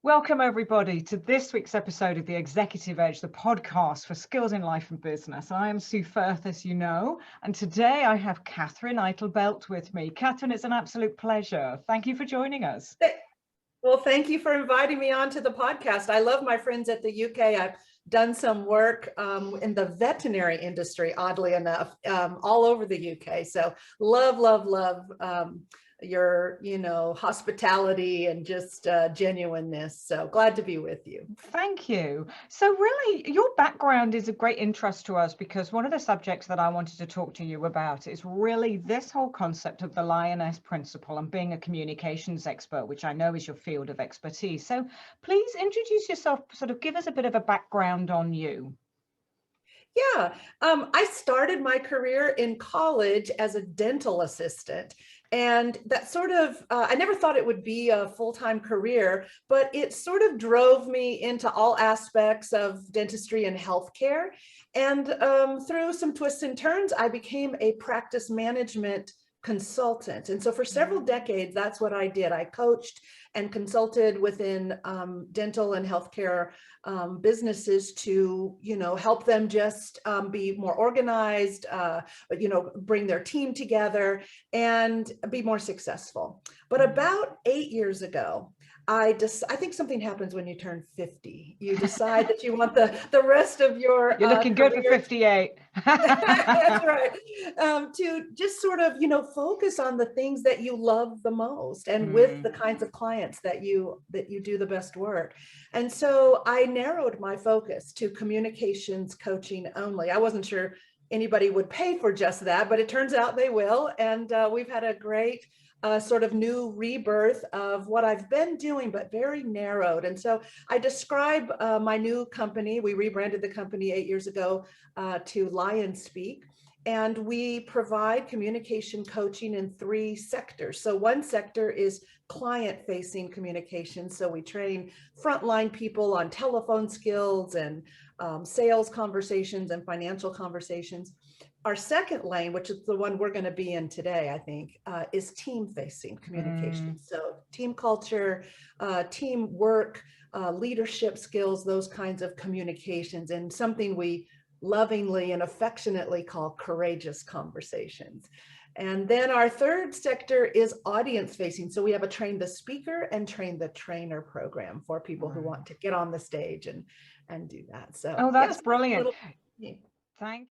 Welcome, everybody, to this week's episode of The Executive Edge, the podcast for skills in life and business. I am Sue Firth, as you know, and today I have Katherine Eitel Belt with me. Katherine, it's an absolute pleasure. Thank you for joining us. Well, thank you for inviting me onto the podcast. I love my friends at the UK. I've done some work in the veterinary industry, oddly enough, all over the UK. So love your, hospitality and just genuineness. So glad to be with you. Thank you. So really, your background is a great interest to us because one of the subjects that I wanted to talk to you about is really this whole concept of the lioness principle and being a communications expert, which I know is your field of expertise. So please introduce yourself, sort of give us a bit of a background on you. Yeah, I started my career in college as a dental assistant. And that sort of, I never thought it would be a full-time career, but it sort of drove me into all aspects of dentistry and healthcare. And through some twists and turns, I became a practice management consultant. And so for several decades, that's what I did. I coached and consulted within dental and healthcare businesses to, help them just be more organized, bring their team together and be more successful. But about 8 years ago, I think something happens when you turn 50. You decide that you want the rest of your You're looking good for 58. That's right. To just sort of, focus on the things that you love the most and with the kinds of clients that you do the best work. And so I narrowed my focus to communications coaching only. I wasn't sure anybody would pay for just that, but it turns out they will. And we've had a great sort of new rebirth of what I've been doing, but very narrowed. And so I describe my new company. We rebranded the company 8 years ago to Lion Speak. And we provide communication coaching in 3 sectors. So one sector is client-facing communication. So we train frontline people on telephone skills and sales conversations and financial conversations. Our second lane, which is the one we're going to be in today, I think, is team-facing communication. So team culture, teamwork, leadership skills, those kinds of communications, and something we lovingly and affectionately call courageous conversations. And then our third sector is audience facing. So we have a train the speaker and train the trainer program for people who want to get on the stage and do that. So that's brilliant. Thank you.